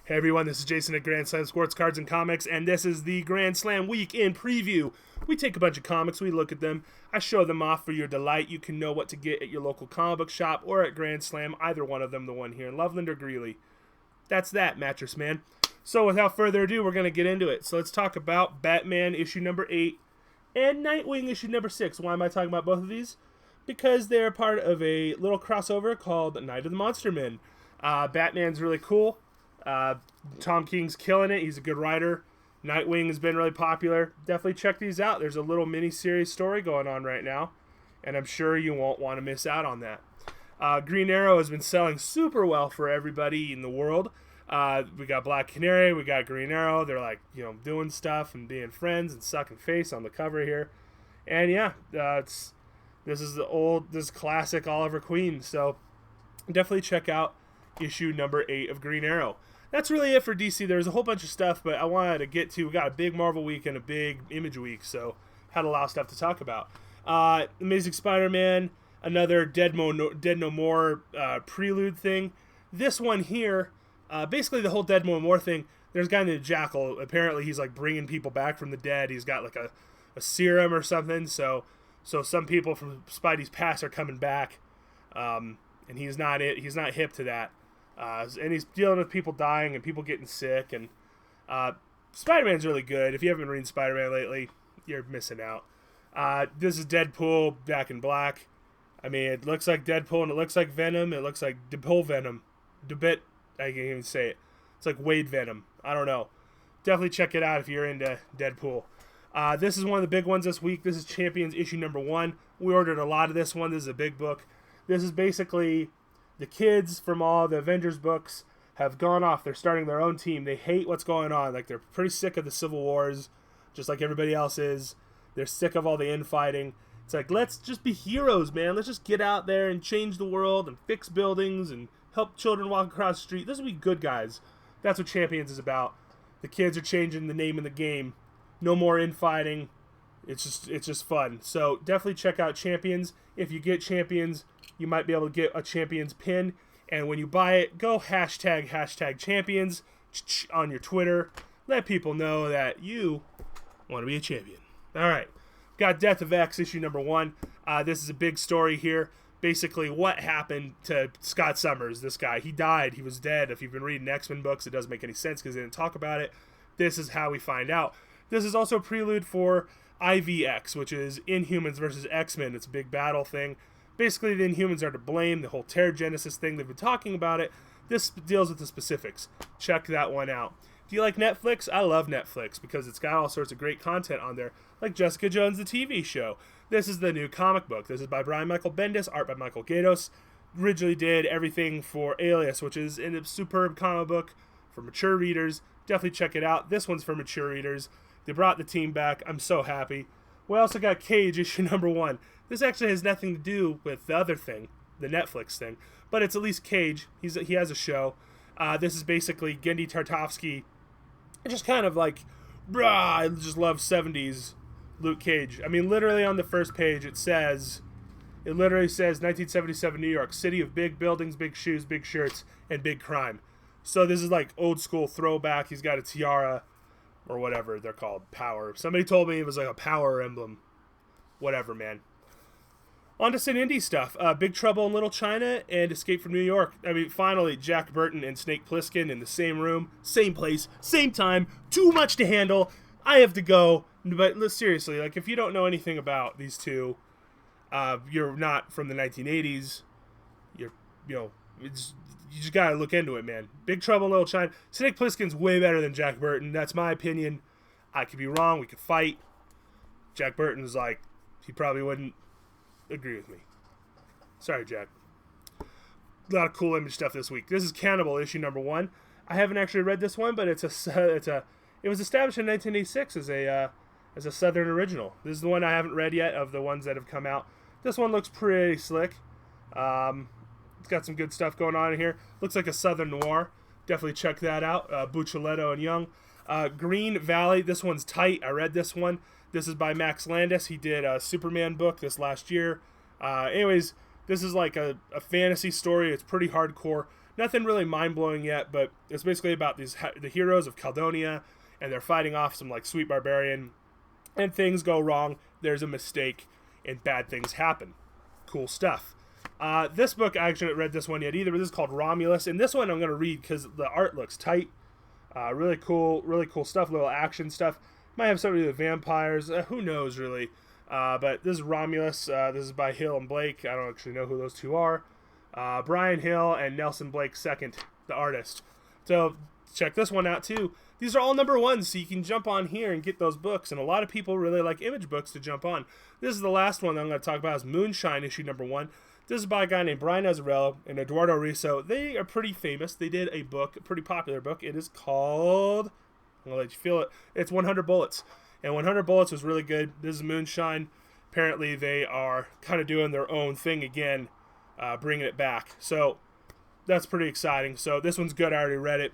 Hey everyone, this is Jason at Grand Slam Sports Cards and Comics, and this is the Grand Slam Week in Preview. We take a bunch of comics, we look at them, I show them off for your delight. You can know what to get at your local comic book shop or at Grand Slam, either one of them, the one here in Loveland or Greeley. That's that, Mattress Man. So without further ado, we're going to get into it. So let's talk about Batman issue number 8 and Nightwing issue number 6. Why am I talking about both of these? Because they're part of a little crossover called Night of the Monster Men. Batman's really cool. Tom King's killing it. He's a good writer. Nightwing has been really popular. Definitely check these out. There's a little mini-series story going on right now, and I'm sure you won't want to miss out on that. Green Arrow has been selling super well for everybody in the world. We got Black Canary, we got Green Arrow. They're like, doing stuff and being friends and sucking face on the cover here. And yeah, this is classic Oliver Queen. So definitely check out issue number 8 of Green Arrow. That's really it for DC. There's a whole bunch of stuff, but I wanted to get to. We got a big Marvel week and a big Image week, so had a lot of stuff to talk about. Amazing Spider-Man, another Dead No More prelude thing. This one here, basically the whole Dead No More thing. There's a guy named Jackal. Apparently, he's like bringing people back from the dead. He's got like a serum or something. So some people from Spidey's past are coming back, and he's not hip to that. And he's dealing with people dying and people getting sick. And Spider-Man's really good. If you haven't been reading Spider-Man lately, you're missing out. This is Deadpool back in black. I mean, it looks like Deadpool and it looks like Venom. It looks like Deadpool Venom. I can't even say it. It's like Wade Venom. I don't know. Definitely check it out if you're into Deadpool. This is one of the big ones this week. This is Champions issue number 1. We ordered a lot of this one. This is a big book. This is basically the kids from all the Avengers books have gone off. They're starting their own team. They hate what's going on. Like, they're pretty sick of the Civil Wars, just like everybody else is. They're sick of all the infighting. It's like, let's just be heroes, man. Let's just get out there and change the world and fix buildings and help children walk across the street. This will be good guys. That's what Champions is about. The kids are changing the name of the game. No more infighting. It's just fun. So definitely check out Champions. If you get Champions, you might be able to get a Champions pin. And when you buy it, go hashtag Champions on your Twitter. Let people know that you want to be a champion. All right. Got Death of X issue number 1. This is a big story here. Basically, what happened to Scott Summers, this guy. He died. He was dead. If you've been reading X-Men books, it doesn't make any sense because they didn't talk about it. This is how we find out. This is also a prelude for IVX, which is Inhumans versus X-Men. It's a big battle thing. Basically, the Inhumans are to blame. The whole Terrigenesis thing, they've been talking about it. This deals with the specifics. Check that one out. Do you like Netflix? I love Netflix because it's got all sorts of great content on there, like Jessica Jones, the TV show. This is the new comic book. This is by Brian Michael Bendis, art by Michael Gaydos. Originally did everything for Alias, which is a superb comic book for mature readers. Definitely check it out. This one's for mature readers. They brought the team back. I'm so happy. We also got Cage issue number 1. This actually has nothing to do with the other thing, the Netflix thing, but it's at least Cage. He has a show. This is basically Gendy Tartakovsky. Just kind of like, I just love 70s Luke Cage. I mean, literally on the first page, it literally says 1977 New York, city of big buildings, big shoes, big shirts, and big crime. So this is like old school throwback. He's got a tiara, or whatever they're called, power. Somebody told me it was like a power emblem. Whatever, man. On to some indie stuff. Big Trouble in Little China and Escape from New York. I mean, finally, Jack Burton and Snake Plissken in the same room, same place, same time. Too much to handle. I have to go. But seriously, like, if you don't know anything about these two, you're not from the 1980s. You just gotta look into it, man. Big Trouble in Little China. Snake Plissken's way better than Jack Burton. That's my opinion. I could be wrong. We could fight. Jack Burton's like, he probably wouldn't agree with me. Sorry, Jack. A lot of cool Image stuff this week. This is Cannibal issue number 1. I haven't actually read this one, but it was established in 1986 as a Southern original. This is the one I haven't read yet of the ones that have come out. This one looks pretty slick. It's got some good stuff going on in here. Looks like a Southern noir. Definitely check that out. Bucho, Leto, and Young. Green Valley. This one's tight. I read this one. This is by Max Landis. He did a Superman book this last year. Anyways, this is like a fantasy story. It's pretty hardcore. Nothing really mind-blowing yet, but it's basically about the heroes of Caldonia, and they're fighting off some like sweet barbarian, and things go wrong. There's a mistake, and bad things happen. Cool stuff. This book, I actually haven't read this one yet either, but this is called Romulus, and this one I'm going to read because the art looks tight. Really cool stuff, little action stuff. Might have something to do with vampires, who knows really. But this is Romulus, this is by Hill and Blake. I don't actually know who those two are. Brian Hill and Nelson Blake II, the artist. So check this one out too. These are all #1s, so you can jump on here and get those books, and a lot of people really like image books to jump on. This is the last one that I'm going to talk about, is Moonshine, issue #1. This is by a guy named Brian Azzarello and Eduardo Riso. They are pretty famous. They did a book, a pretty popular book. It is called, I'm going to let you feel it, it's 100 Bullets. And 100 Bullets was really good. This is Moonshine. Apparently they are kind of doing their own thing again, bringing it back. So that's pretty exciting. So this one's good. I already read it.